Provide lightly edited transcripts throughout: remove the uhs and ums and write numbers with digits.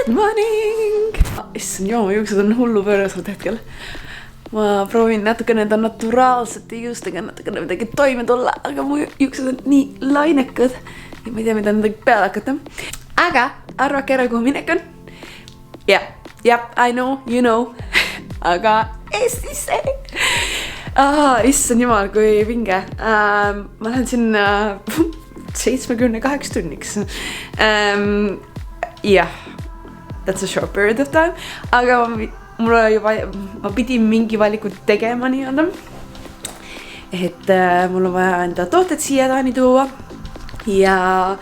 Good morning! Issand joo, mu juuksed on hullu pöörased hetkel. Ma proovin natukene enda naturaalsete juustega natukene midagi toime tulla, aga mu juuksed on nii lainekad ja ma ei tea, mida nendega peale hakata. Aga arvake ära, kuhu minek on? Yep, I know, you know. Aga Eestisse! Issand jumal, kui vinge. Ma lähen sinna 78 tunniks. That's a short period of time. Aga ma pidin mingi valikut tegema nii-öelda. Et mul on vaja enda tooted siia Taani tuua. Ja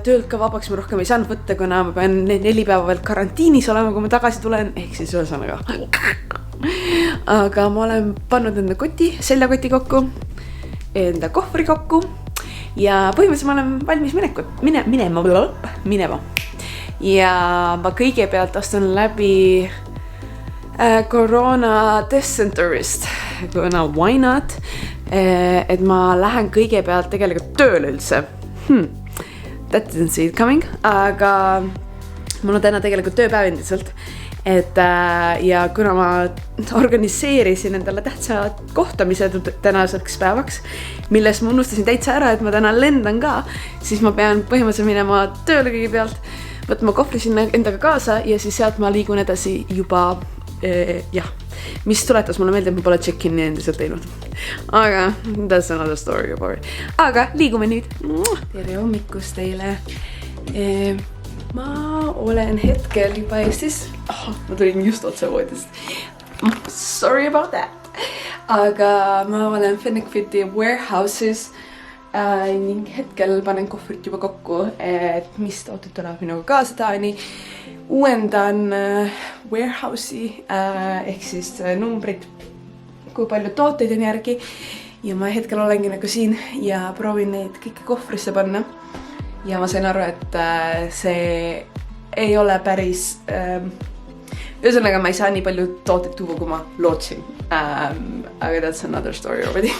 töölt ka vabaks ma rohkem ei saanud võtta, kuna ma pean 4 päeva veel karantiinis olema, kui ma tagasi tulen. Ehk siis ühesõnaga. Aga ma olen pannud enda seljakoti kokku, enda kohvri kokku ja põhimõtteliselt ma olen valmis minema. Ja ma kõigepealt astun läbi Corona Test Centerist, kuna why not, et ma lähen kõigepealt tegelikult tööle üldse. That didn't see it coming, aga mul on täna tegelikult tööpäev endiselt. Ja kuna ma organiseerisin endale tähtsad kohtamised tänaseks päevaks, milles ma unustasin täitsa ära, et ma täna lendan ka, siis ma pean põhimõtteliselt minema tööle kõigepealt, võtma kohvri sinna endaga kaasa ja siis sealt ma liigun edasi juba, mis tuletas mulle meelde, et ma pole check-in'i endiselt teinud. Aga that's another story about it. Aga liigume nüüd. Tere hommikust teile. Ma olen hetkel juba Eestis. Ma tulin just otse voodist. Sorry about that. Aga ma olen Fennecfiti warehouses ning hetkel panen kohvrit juba kokku, et mis tooted tuleb minuga kaasa Taani. Uuendan warehouse'i ehk siis numbrid, kui palju tooteid on järgi. Ja ma hetkel olengi nagu siin ja proovin neid kõike kohvrisse panna. Ja ma sain aru, et see ei ole päris... Ühesõnaga, ma ei saa nii palju tooteid tuua, kui ma lootsin. Aga that's another story already.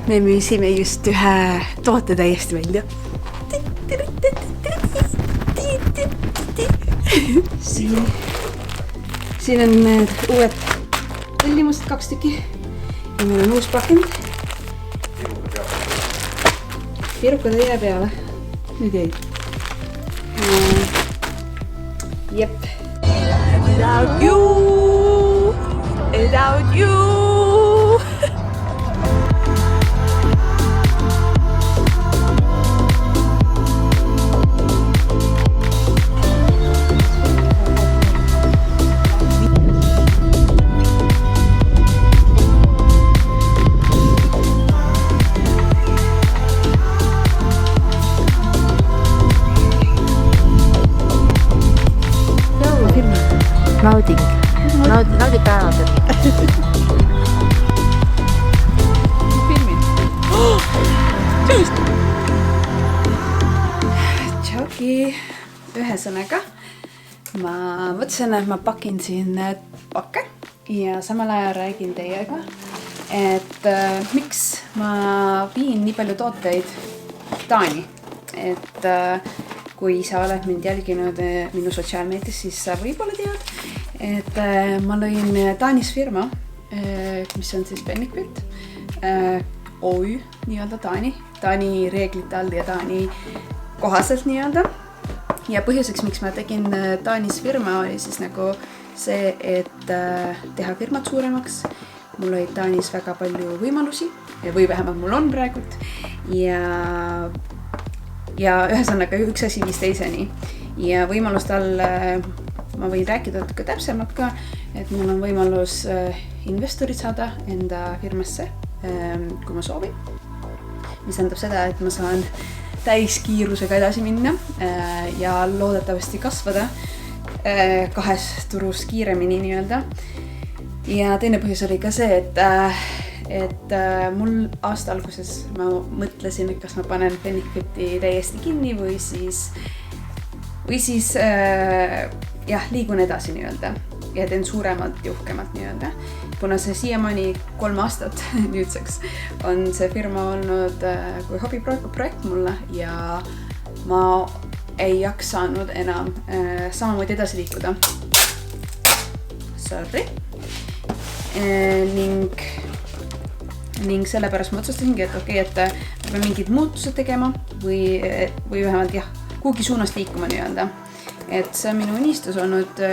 Me müüsime just ühe toote täiesti välja. Siin on need uued tellimused 2 tükki. Ja meil on uus pakend. Pirukad ei jää peale. Nüüd jäid. Jep. Without you. Naudi päevad. Filmin. Tšauki. Ühesõnaga, ma mõtlesin, et ma pakin siin pakke ja samal ajal räägin teiega, et miks ma viin nii palju tooteid Taani. Et kui sa oled mind jälginud minu sotsiaalmeedias, siis sa võib-olla tead, et ma lõin Taanis firma, mis on siis Fennecfit, OÜ nii-öelda Taani reeglite all ja Taani kohaselt nii-öelda. Ja põhjuseks, miks ma tegin Taanis firma, oli siis nagu see, et teha firmat suuremaks. Mul oli Taanis väga palju võimalusi või vähemalt mul on praegult ja ühesõnaga üks asi viis teiseni ja võimalust all ma võin rääkida natuke täpsemalt ka, et mul on võimalus investorid saada enda firmasse, kui ma soovin. Mis tähendab seda, et ma saan täiskiirusega edasi minna ja loodetavasti kasvada 2 turus kiiremini nii-öelda. Ja teine põhjus oli ka see, et mul aasta alguses ma mõtlesin, et kas ma panen Fenifiti täiesti kinni või siis jah, liigun edasi nii-öelda ja teen suuremalt ja uhkemalt nii-öelda. Kuna see siiamaani 3 aastat nüüdseks on see firma olnud kui hobiprojekt mulle ja ma ei jaksanud enam samamoodi edasi liikuda. Sorry. Ning sellepärast ma otsustasingi, et okei, et ma pean mingid muutused tegema või vähemalt jah, kuhugi suunast liikuma nii-öelda. Et see on minu unistus olnud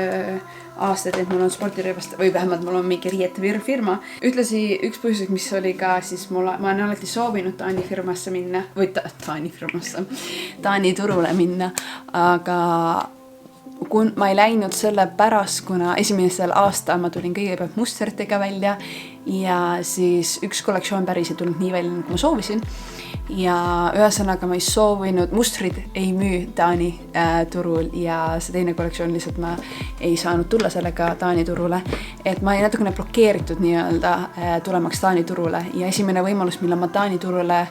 aastaid, et mul on spordirõivast või vähemalt mul on mingi riietefirma. Ütlesi üks põhjus, mis oli ka, siis ma olen alati soovinud Taani firmasse minna või Taani turule minna, aga kui ma ei läinud selle pärast, kuna esimesel aastal ma tulin kõigepealt mustritega välja ja siis üks kollektsioon päris ei tulnud nii välja, nagu ma soovisin. Ja ühesõnaga ma ei soovinud, mustrid ei müü Taani turul ja see teine kollektsioon lihtsalt ma ei saanud tulla sellega Taani turule. Et ma ei natukene blokeeritud nii-öelda tulemaks Taani turule ja esimene võimalus, mille ma Taani turule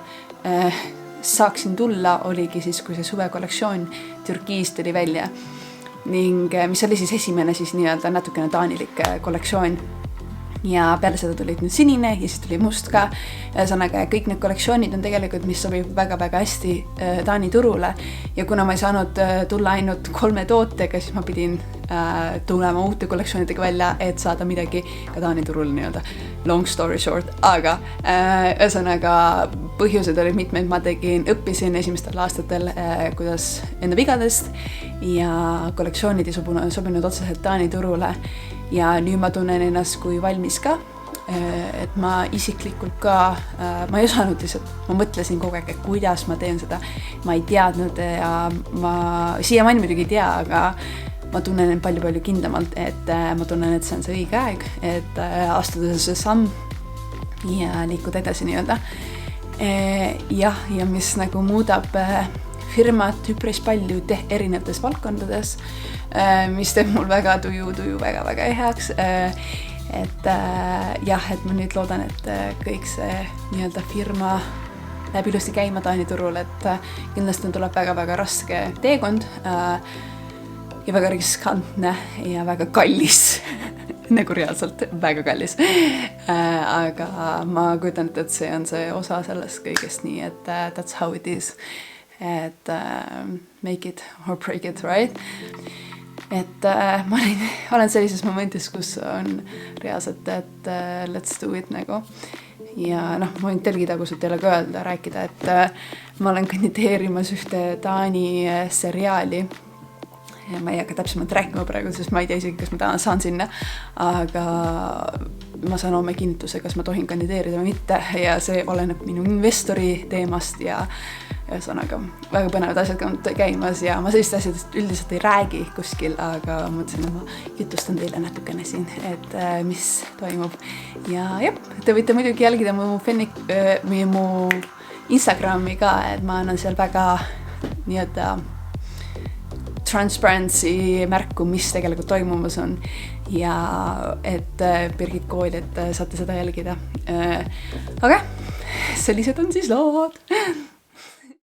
saaksin tulla, oligi siis, kui see suvekollektsioon Türgis tuli välja. Ning mis oli siis esimene siis nii-öelda natukene taanilik kollektsioon. Ja peale seda tulid nüüd sinine ja siis tuli must ka. Ühesõnaga, kõik need kollektsioonid on tegelikult, mis sobib väga-väga hästi Taani turule. Ja kuna ma ei saanud tulla ainult 3 tootega, siis ma pidin tulema uute kollektsioonidega välja, et saada midagi ka Taani turule nii-öelda. Long story short, aga ühesõnaga põhjused olid mitmeid, ma õppisin esimestel aastatel, kuidas enda vigadest ja kollektsioonid ei sobinud otseselt Taani turule ja nüüd ma tunnen ennast kui valmis ka, et ma isiklikult ka, ma ei osanud lihtsalt, ma mõtlesin kogu aeg, et kuidas ma teen seda, ma ei teadnud ja ma siiamaani muidugi ei tea, aga ma tunnen palju kindlamalt, et ma tunnen, et see on see õige aeg, et astuda see samm ja liikuda edasi nii-öelda. Jah, ja mis nagu muudab firmat üpris palju erinevates valdkondades, mis teeb mul väga tuju väga heaks. Et jah, et ma nüüd loodan, et kõik see nii-öelda firma läheb ilusti käima Taani turul, et kindlasti tuleb väga raske teekond ja väga riskantne ja väga kallis. Nagu reaalselt väga kallis. Aga ma kujutan, et see on see osa sellest kõigest nii, et that's how it is. Et make it or break it, right? Et ma olen sellises momentis, kus on reaalselt, et let's do it nagu. Ja ma võin telgitagused teile ka öelda, rääkida, et ma olen kandideerimas ühte Taani seriaali. Ja ma ei hakka täpsemalt rääkima praegu, sest ma ei tea isegi, kas ma täna saan sinna, aga ma saan oma kinnituse, kas ma tohin kandideerida või mitte ja see oleneb minu investori teemast ja ühesõnaga väga põnevad asjad käimas ja ma sellist asjadest üldiselt ei räägi kuskil, aga mõtlesin, et ma jutustan teile natukene siin, et mis toimub. Ja jah, te võite muidugi jälgida mu Instagrami ka, et ma annan seal väga nii-öelda transparency märku, mis tegelikult toimumas on ja et Birgit Kool, et saate seda jälgida. Aga sellised on siis lood.